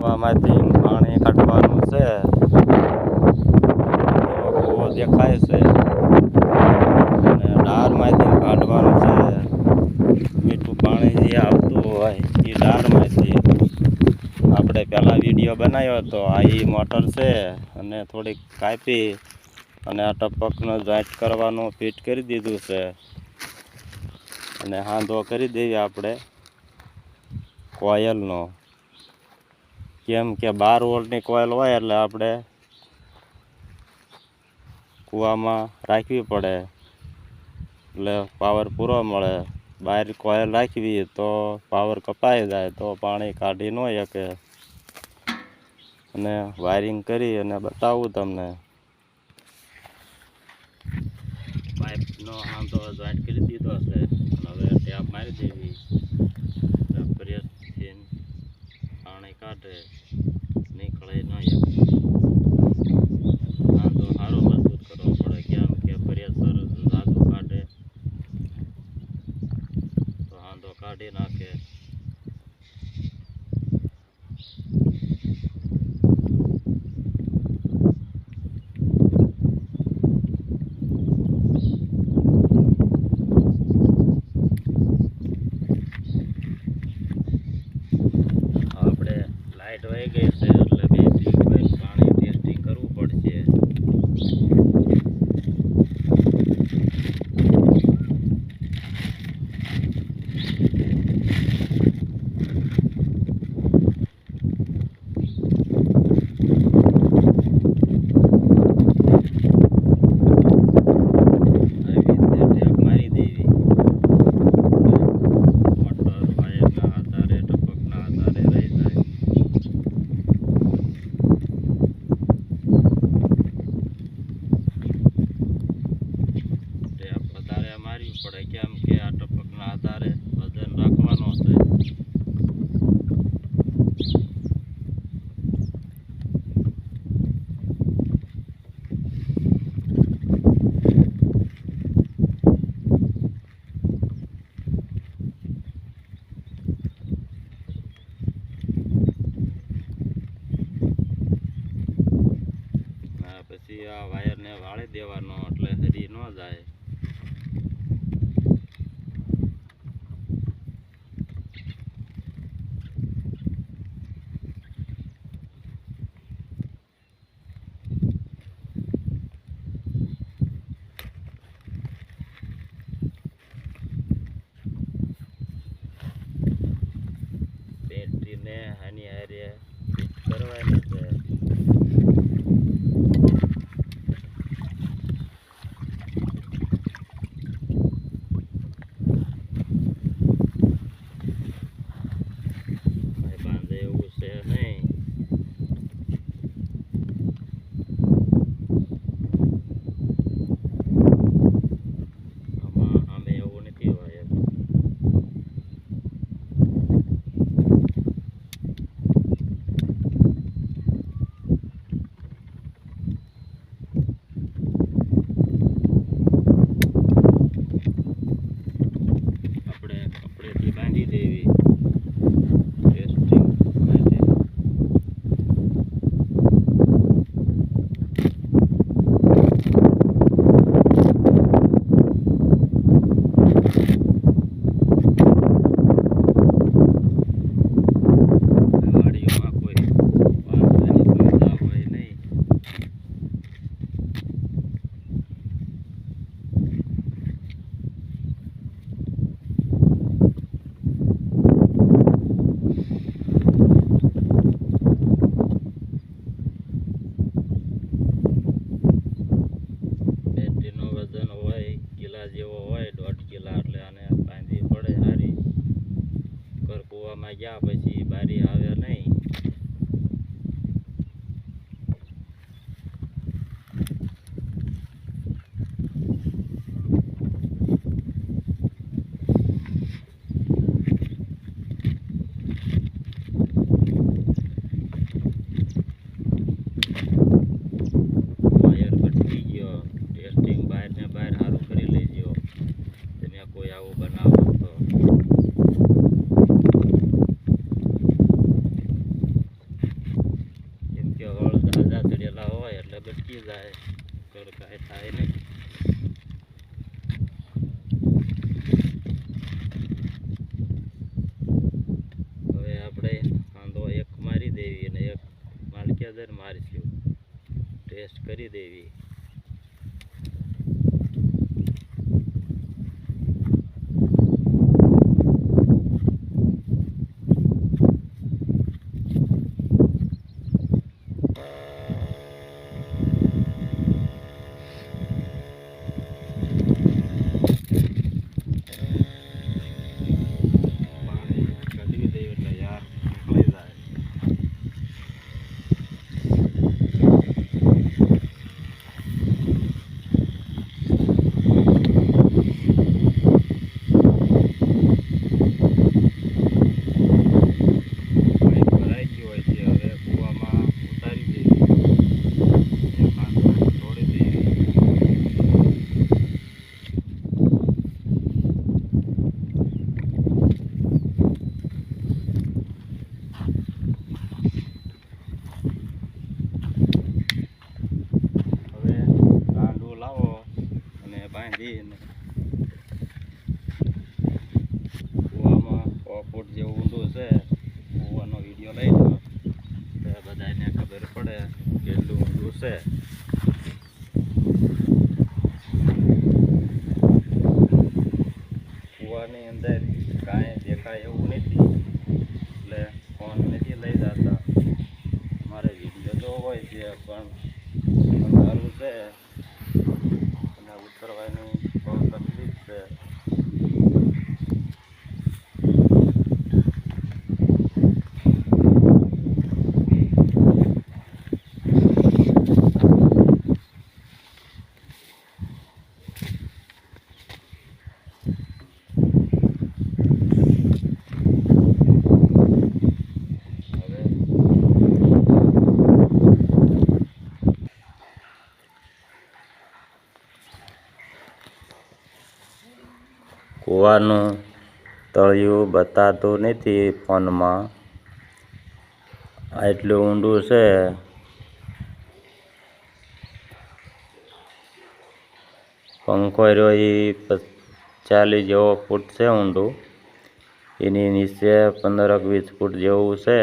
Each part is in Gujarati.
કૂવામાંથી પાણી કાઢવાનું છે. કૂવો દેખાય છે અને ડારમાંથી કાઢવાનું છે. મીઠું પાણી જે આવતું હોય એ ડારમાંથી. આપણે પહેલાં વિડીયો બનાવ્યો હતો. આ એ મોટર છે અને થોડીક કાપી અને આ ટપકનો જોઈન્ટ કરવાનું ફિટ કરી દીધું છે. અને હાંધો કરી દઈએ આપણે કોયલનો. કેમ કે 12 વોલ્ટની કોયલ હોય એટલે આપણે કૂવામાં રાખવી પડે એટલે પાવર પૂરો મળે. બહાર કોયલ રાખવી તો પાવર કપાઈ જાય તો પાણી કાઢી ન શકે. અને વાયરિંગ કરી અને બતાવું તમને. પાઇપનો હાંધો જોઈન્ટ કરી દીધો છે. હવે ટેપ મારી દેવી. પ્રેસથી પાણી કાઢે નીકળે ન હાંધો સારો મજબૂત કરવો પડે. કેમ કે પ્રેશર જાદુ કાઢે તો હાંધો કાઢી નાખે. લાઈટ વહી ગઈ છે એટલે બે ટ્યુબવેલ પાણી ટેસ્ટિંગ કરવું પડશે. પડે કેમ કે આ ટપકના આધારે વજન રાખવાનો છે. પછી આ વાયરને વાળી દેવાનો એટલે હરી ન જાય. બેટરીને આની હારે ફિટ કરવાની છે. કે વળ દાદા ચડેલા હોય એટલે બચકી જાય, કાંઈ થાય નહીં. હવે આપણે કાંદો એક મારી દેવી અને એક માલકેદર મારીશું, ટેસ્ટ કરી દેવી. બાંધીને કૂવામાં 100 ફૂટ જેવું ઊંડું છે. કૂવાનો વિડીયો લઈ લો તો બધાને ખબર પડે કેટલું ઊંડું છે. કૂવાની અંદર કાંઈ દેખાય એવું નથી એટલે ફોન નથી લઈ જતા. મારે વિડીયો તો હોય છે પણ અંધારું છે અને ઉતરવાની બહુ તકલીફ છે. કૂવાનું તળિયું બતાતું નથી ફોનમાં, આટલું ઊંડું છે. પંખો રહ્યો એ 40 જેવો ફૂટ છે ઊંડું, એની નીચે 15-20 ફૂટ જેવું છે.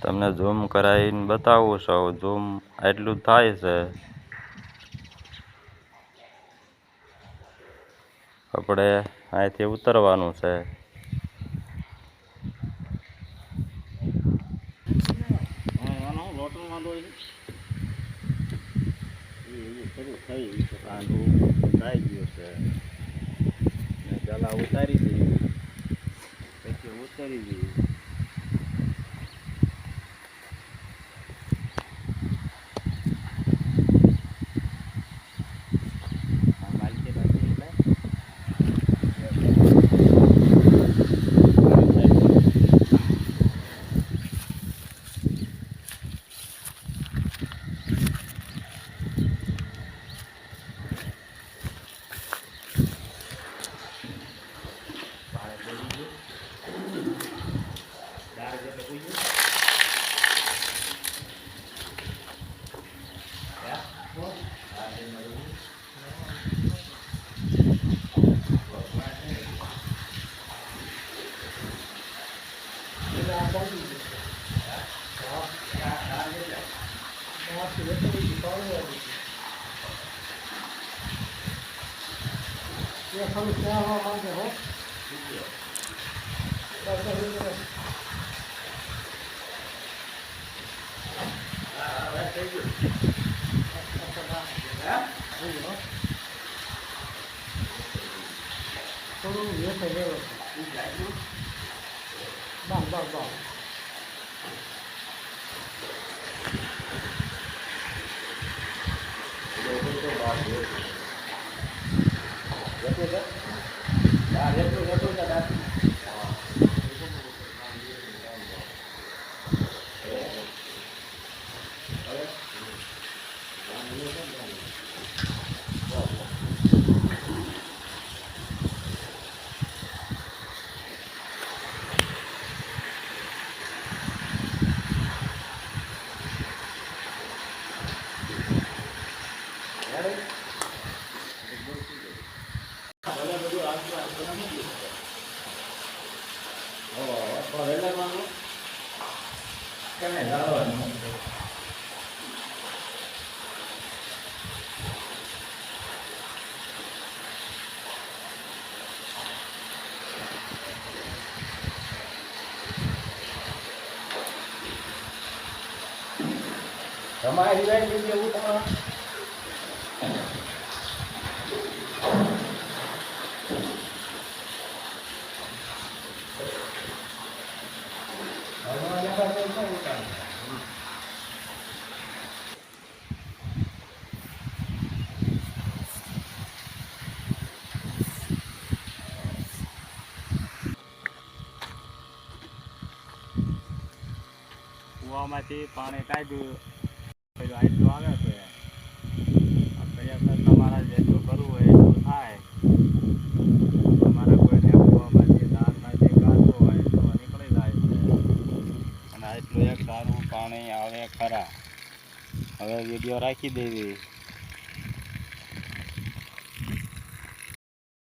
તમને ઝૂમ કરાવીને બતાવું છું. ઝૂમ આટલું થાય છે. આપણે અહીંથી ઉતરવાનું છે. પેલા ઉતારી દઈએ પછી ઉતરી દઈએ. તમારી લાઈન લીધી એવું તમારે કૂવામાંથી પાણી કાઢ્યું પેલું આટલું આવે છે આ કયા તમારા જેટલું કરવું હોય એટલું થાય તમારા કોઈને કૂવામાંથી દાળમાંથી કાઢવું હોય તો નીકળી જાય છે અને આટલું એક સારું પાણી આવે ખરા હવે વિડીયો રાખી દેવી